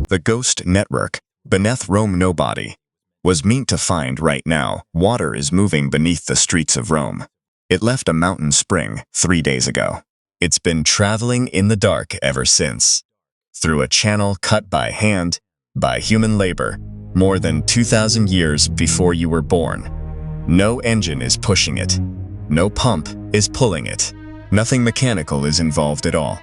The ghost network, beneath Rome nobody, was meant to find right now. Water is moving beneath the streets of Rome. It left a mountain spring 3 days ago. It's been traveling in the dark ever since, through a channel cut by hand, by human labor, more than 2,000 years before you were born. No engine is pushing it. No pump is pulling it. Nothing mechanical is involved at all.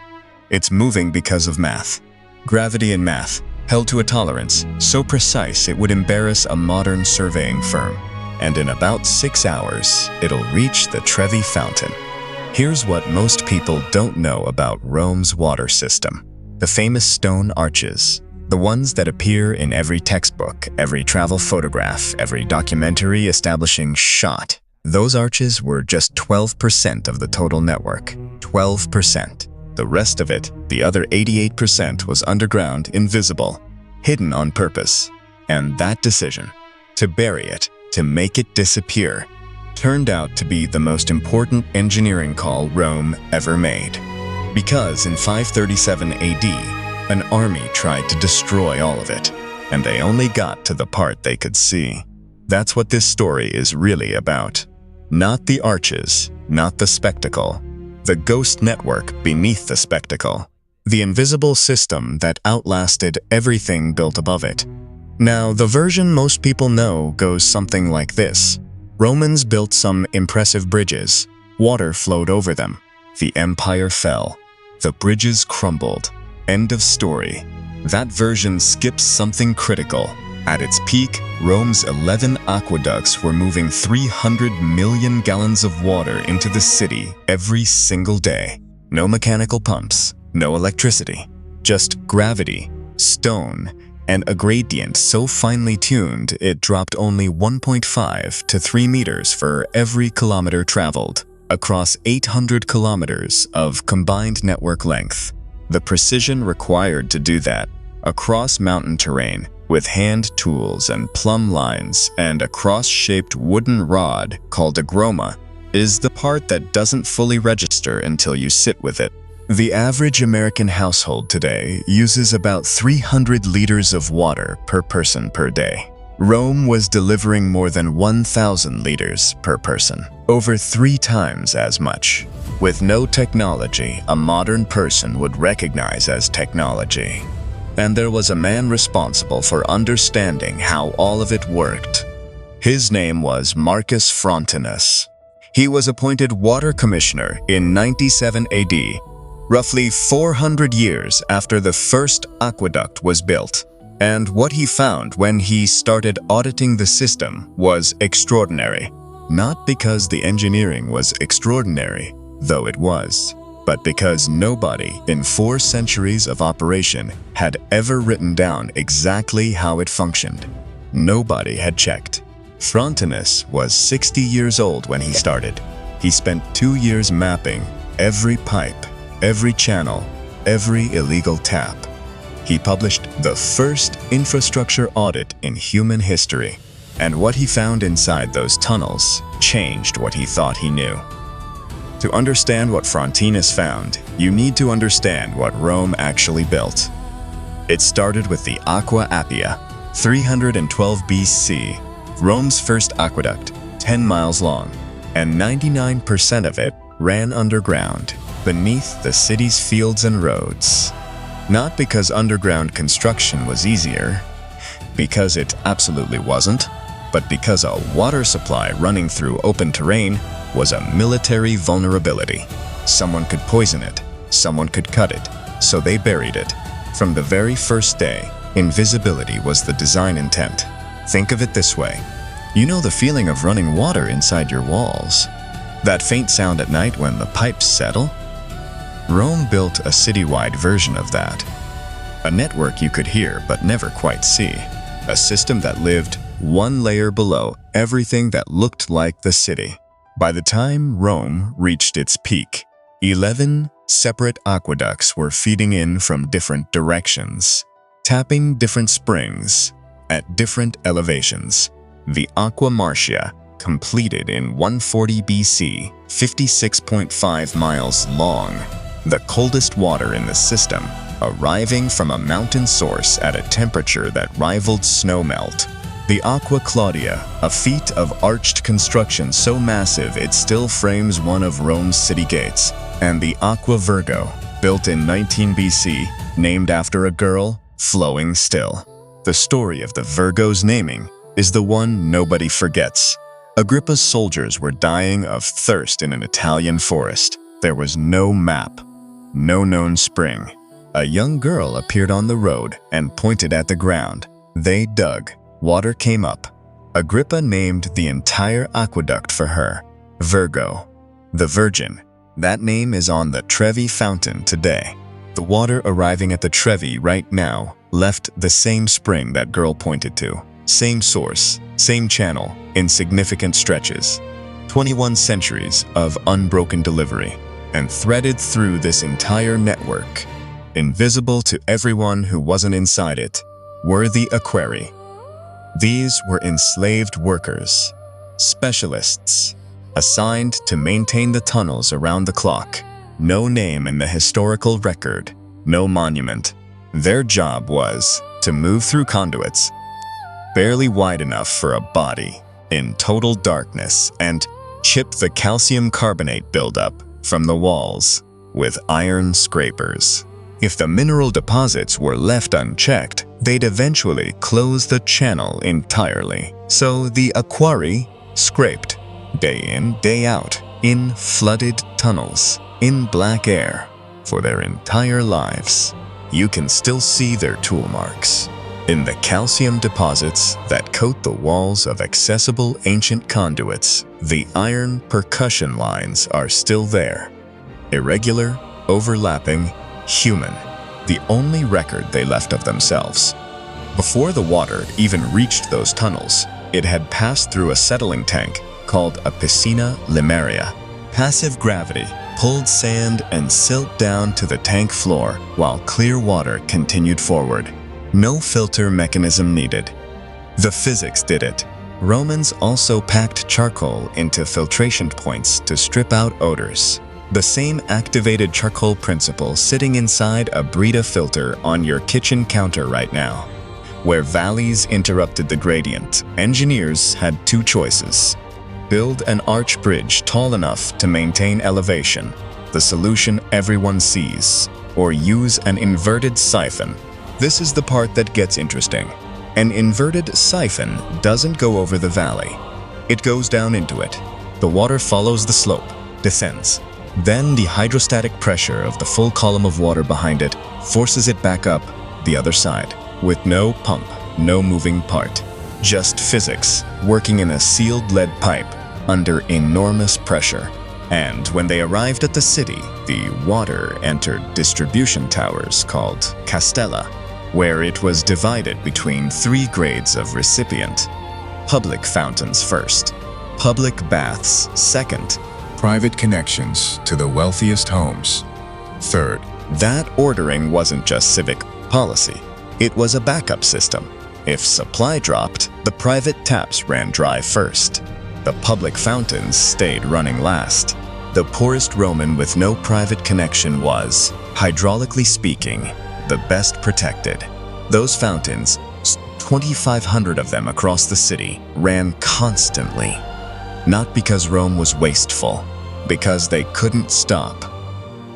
It's moving because of math. Gravity and math, held to a tolerance so precise it would embarrass a modern surveying firm. And in about 6 hours, it'll reach the Trevi fountain. Here's what most people don't know about Rome's water system. The famous stone arches, the ones that appear in every textbook, every travel photograph, every documentary establishing shot. Those arches were just 12% of the total network. 12%. The rest of it, the other 88%, was underground, invisible, hidden on purpose. And that decision, to bury it, to make it disappear, turned out to be the most important engineering call Rome ever made. Because in 537 AD, an army tried to destroy all of it, and they only got to the part they could see. That's what this story is really about. Not the arches, not the spectacle. The ghost network beneath the spectacle. The invisible system that outlasted everything built above it. Now, the version most people know goes something like this. Romans built some impressive bridges. Water flowed over them. The empire fell. The bridges crumbled. End of story. That version skips something critical. At its peak, Rome's 11 aqueducts were moving 300 million gallons of water into the city every single day. No mechanical pumps, no electricity, just gravity, stone, and a gradient so finely tuned it dropped only 1.5 to 3 meters for every kilometer traveled, across 800 kilometers of combined network length. The precision required to do that, across mountain terrain, with hand tools and plumb lines and a cross-shaped wooden rod called a groma, is the part that doesn't fully register until you sit with it. The average American household today uses about 300 liters of water per person per day. Rome was delivering more than 1,000 liters per person, over 3 times as much. With no technology a modern person would recognize as technology. And there was a man responsible for understanding how all of it worked. His name was Marcus Frontinus. He was appointed water commissioner in 97 AD, roughly 400 years after the first aqueduct was built. And what he found when he started auditing the system was extraordinary. Not because the engineering was extraordinary, though it was, but because nobody in 4 centuries of operation had ever written down exactly how it functioned. Nobody had checked. Frontinus was 60 years old when he started. He spent 2 years mapping every pipe, every channel, every illegal tap. He published the first infrastructure audit in human history. And what he found inside those tunnels changed what he thought he knew. To understand what Frontinus found, you need to understand what Rome actually built. It started with the Aqua 312 BC, Rome's first aqueduct, 10 miles long, and 99% of it ran underground, beneath the city's fields and roads. Not because underground construction was easier, because it absolutely wasn't, but because a water supply running through open terrain was a military vulnerability. Someone could poison it, someone could cut it, so they buried it. From the very first day, invisibility was the design intent. Think of it this way. You know the feeling of running water inside your walls? That faint sound at night when the pipes settle? Rome built a citywide version of that. A network you could hear but never quite see. A system that lived one layer below everything that looked like the city. By the time Rome reached its peak, 11 separate aqueducts were feeding in from different directions, tapping different springs at different elevations. The Aqua Marcia, completed in 140 BC, 56.5 miles long, the coldest water in the system, arriving from a mountain source at a temperature that rivaled snowmelt. The Aqua Claudia, a feat of arched construction so massive it still frames one of Rome's city gates, and the Aqua Virgo, built in 19 BC, named after a girl, flowing still. The story of the Virgo's naming is the one nobody forgets. Agrippa's soldiers were dying of thirst in an Italian forest. There was no map, no known spring. A young girl appeared on the road and pointed at the ground. They dug. Water came up. Agrippa named the entire aqueduct for her, Virgo, the Virgin. That name is on the Trevi fountain today. The water arriving at the Trevi right now left the same spring that girl pointed to. Same source, same channel, in significant stretches. 21 centuries of unbroken delivery, and threaded through this entire network, invisible to everyone who wasn't inside it, were the Aquarii. These were enslaved workers, specialists, assigned to maintain the tunnels around the clock. No name in the historical record, no monument. Their job was to move through conduits, barely wide enough for a body, in total darkness, and chip the calcium carbonate buildup from the walls with iron scrapers. If the mineral deposits were left unchecked, they'd eventually close the channel entirely. So the Aquarii scraped, day in, day out, in flooded tunnels, in black air, for their entire lives. You can still see their tool marks in the calcium deposits that coat the walls of accessible ancient conduits. The iron percussion lines are still there. Irregular, overlapping, human. The only record they left of themselves. Before the water even reached those tunnels, it had passed through a settling tank called a piscina limaria. Passive gravity pulled sand and silt down to the tank floor while clear water continued forward. No filter mechanism needed. The physics did it. Romans also packed charcoal into filtration points to strip out odors. The same activated charcoal principle sitting inside a Brita filter on your kitchen counter right now. Where valleys interrupted the gradient, engineers had two choices. Build an arch bridge tall enough to maintain elevation, the solution everyone sees, or use an inverted siphon. This is the part that gets interesting. An inverted siphon doesn't go over the valley. It goes down into it. The water follows the slope, descends. Then the hydrostatic pressure of the full column of water behind it forces it back up the other side, with no pump, no moving part. Just physics, working in a sealed lead pipe under enormous pressure. And when they arrived at the city, the water entered distribution towers called castella, where it was divided between three grades of recipient. Public fountains first, public baths second, private connections to the wealthiest homes third. That ordering wasn't just civic policy, it was a backup system. If supply dropped, the private taps ran dry first. The public fountains stayed running last. The poorest Roman with no private connection was, hydraulically speaking, the best protected. Those fountains, 2,500 of them across the city, ran constantly. Not because Rome was wasteful, because they couldn't stop.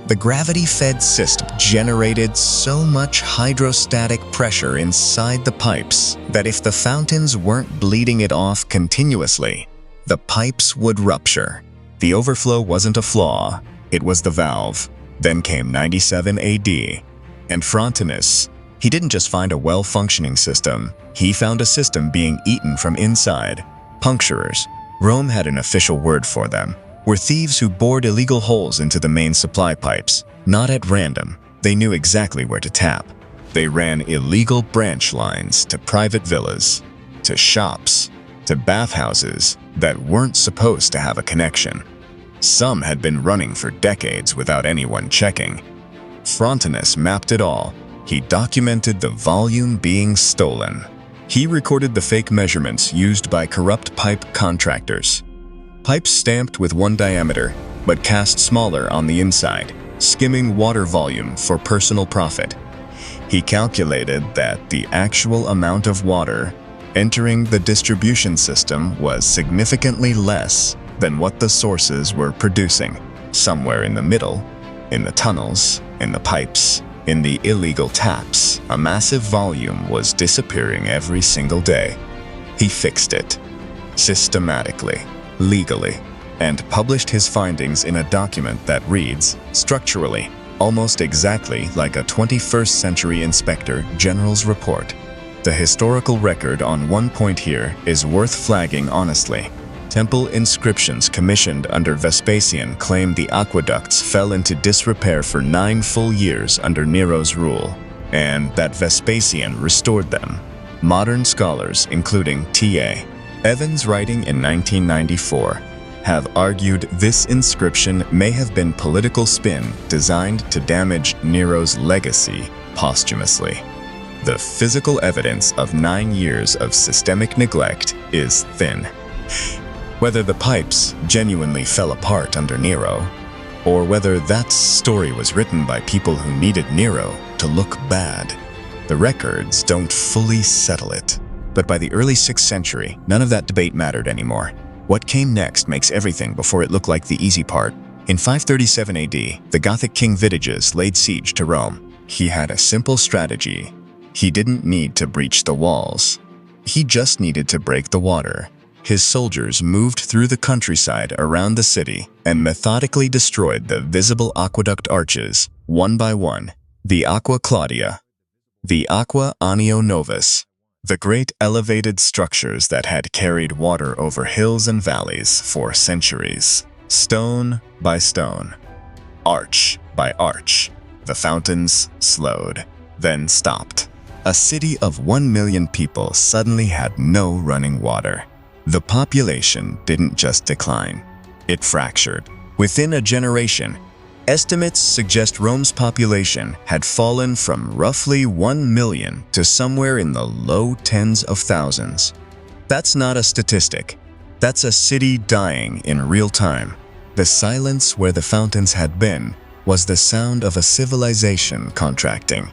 The gravity-fed system generated so much hydrostatic pressure inside the pipes that if the fountains weren't bleeding it off continuously, the pipes would rupture. The overflow wasn't a flaw, it was the valve. Then came 97 AD, and Frontinus. He didn't just find a well-functioning system, he found a system being eaten from inside. Puncturers. Rome had an official word for them. Were thieves who bored illegal holes into the main supply pipes. Not at random, they knew exactly where to tap. They ran illegal branch lines to private villas, to shops, to bathhouses that weren't supposed to have a connection. Some had been running for decades without anyone checking. Frontinus mapped it all. He documented the volume being stolen. He recorded the fake measurements used by corrupt pipe contractors. Pipes stamped with one diameter, but cast smaller on the inside, skimming water volume for personal profit. He calculated that the actual amount of water entering the distribution system was significantly less than what the sources were producing. Somewhere in the middle, in the tunnels, in the pipes, in the illegal taps, a massive volume was disappearing every single day. He fixed it, systematically, legally, and published his findings in a document that reads, structurally, almost exactly like a 21st century Inspector General's report. The historical record on one point here is worth flagging honestly. Temple inscriptions commissioned under Vespasian claim the aqueducts fell into disrepair for 9 full years under Nero's rule, and that Vespasian restored them. Modern scholars, including T.A. Evans writing in 1994, have argued this inscription may have been political spin designed to damage Nero's legacy posthumously. The physical evidence of 9 years of systemic neglect is thin. Whether the pipes genuinely fell apart under Nero, or whether that story was written by people who needed Nero to look bad, the records don't fully settle it. But by the early 6th century, none of that debate mattered anymore. What came next makes everything before it looked like the easy part. In 537 AD, the Gothic king Vitiges laid siege to Rome. He had a simple strategy. He didn't need to breach the walls. He just needed to break the water. His soldiers moved through the countryside around the city and methodically destroyed the visible aqueduct arches, one by one. The Aqua Claudia, the Aqua Anio Novus, the great elevated structures that had carried water over hills and valleys for centuries. Stone by stone, arch by arch, the fountains slowed, then stopped. A city of 1 million people suddenly had no running water. The population didn't just decline, it fractured. Within a generation, estimates suggest Rome's population had fallen from roughly 1 million to somewhere in the low tens of thousands. That's not a statistic. That's a city dying in real time. The silence where the fountains had been was the sound of a civilization contracting.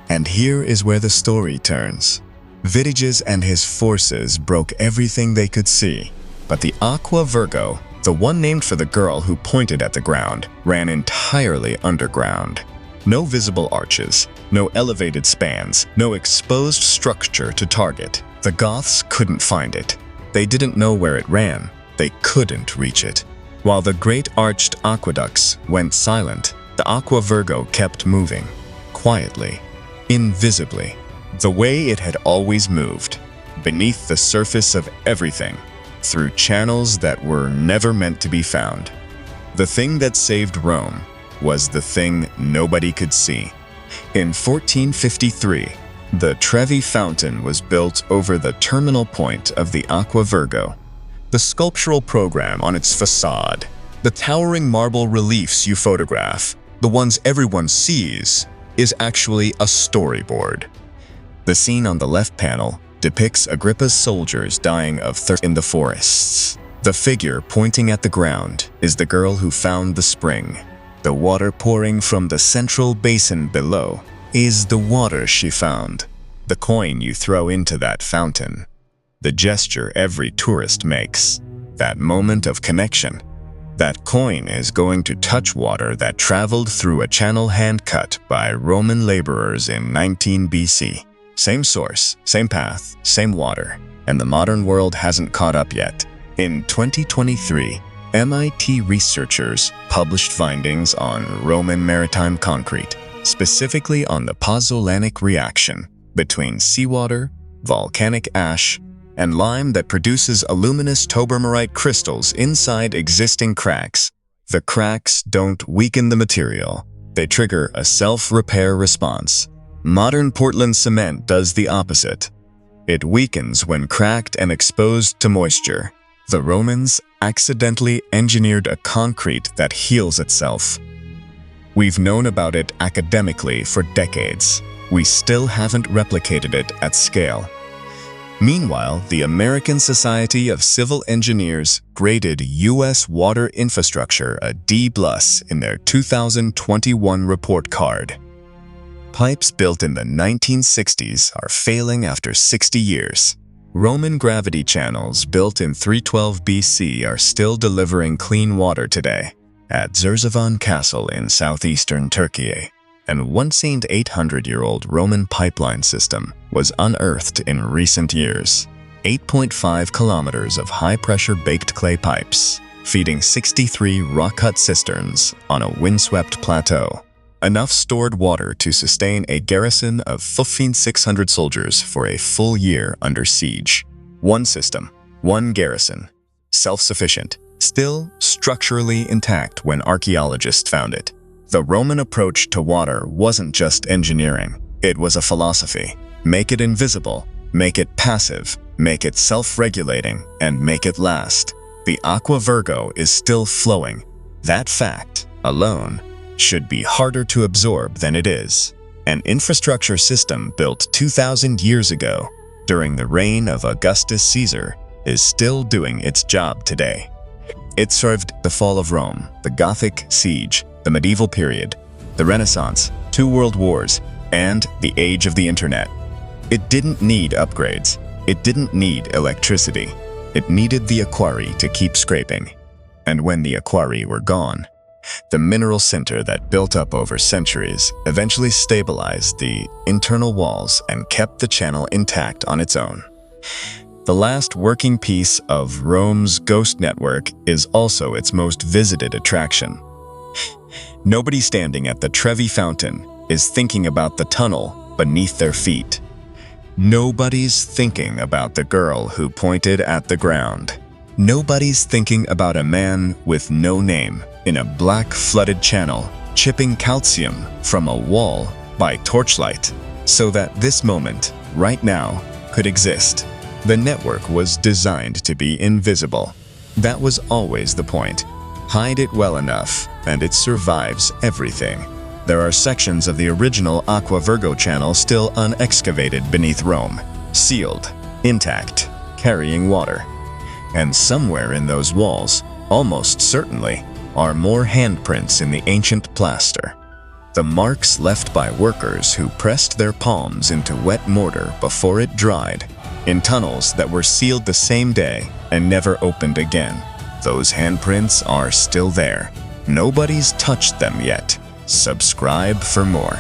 And here is where the story turns. Vitiges and his forces broke everything they could see, but the Aqua Virgo, the one named for the girl who pointed at the ground, ran entirely underground. No visible arches, no elevated spans, no exposed structure to target. The Goths couldn't find it. They didn't know where it ran. They couldn't reach it. While the great arched aqueducts went silent, the Aqua Virgo kept moving, quietly, invisibly, the way it had always moved, beneath the surface of everything, through channels that were never meant to be found. The thing that saved Rome was the thing nobody could see. In 1453, the Trevi fountain was built over the terminal point of the Aqua Virgo. The sculptural program on its facade, the towering marble reliefs you photograph, the ones everyone sees, is actually a storyboard. The scene on the left panel depicts Agrippa's soldiers dying of thirst in the forests. The figure pointing at the ground is the girl who found the spring. The water pouring from the central basin below is the water she found. The coin you throw into that fountain. The gesture every tourist makes. That moment of connection. That coin is going to touch water that traveled through a channel hand-cut by Roman laborers in 19 BC. Same source, same path, same water, and the modern world hasn't caught up yet. In 2023, MIT researchers published findings on Roman maritime concrete, specifically on the pozzolanic reaction between seawater, volcanic ash, and lime that produces aluminous tobermarite crystals inside existing cracks. The cracks don't weaken the material. They trigger a self-repair response. Modern Portland cement does the opposite. It weakens when cracked and exposed to moisture. The Romans accidentally engineered a concrete that heals itself. We've known about it academically for decades. We still haven't replicated it at scale. Meanwhile, the American Society of Civil Engineers graded U.S. water infrastructure a D+ in their 2021 report card. Pipes built in the 1960s are failing after 60 years. Roman gravity channels built in 312 BC are still delivering clean water today at Zerzivan Castle in southeastern Turkey. An once-seen 800-year-old Roman pipeline system was unearthed in recent years. 8.5 kilometers of high-pressure baked clay pipes, feeding 63 rock-cut cisterns on a windswept plateau. Enough stored water to sustain a garrison of 1,500 soldiers for a full year under siege. One system, one garrison, self-sufficient, still structurally intact when archaeologists found it. The Roman approach to water wasn't just engineering, it was a philosophy. Make it invisible, make it passive, make it self-regulating, and make it last. The Aqua Virgo is still flowing. That fact, alone, should be harder to absorb than it is. An infrastructure system built 2,000 years ago, during the reign of Augustus Caesar, is still doing its job today. It served the fall of Rome, the Gothic siege, the medieval period, the Renaissance, 2 world wars, and the age of the internet. It didn't need upgrades. It didn't need electricity. It needed the Aquarii to keep scraping. And when the Aquarii were gone, the mineral center that built up over centuries eventually stabilized the internal walls and kept the channel intact on its own. The last working piece of Rome's ghost network is also its most visited attraction. Nobody standing at the Trevi fountain is thinking about the tunnel beneath their feet. Nobody's thinking about the girl who pointed at the ground. Nobody's thinking about a man with no name in a black flooded channel chipping calcium from a wall by torchlight so that this moment, right now, could exist. The network was designed to be invisible. That was always the point. Hide it well enough, and it survives everything. There are sections of the original Aqua Virgo channel still unexcavated beneath Rome, sealed, intact, carrying water. And somewhere in those walls, almost certainly, are more handprints in the ancient plaster. The marks left by workers who pressed their palms into wet mortar before it dried, in tunnels that were sealed the same day and never opened again. Those handprints are still there. Nobody's touched them yet. Subscribe for more.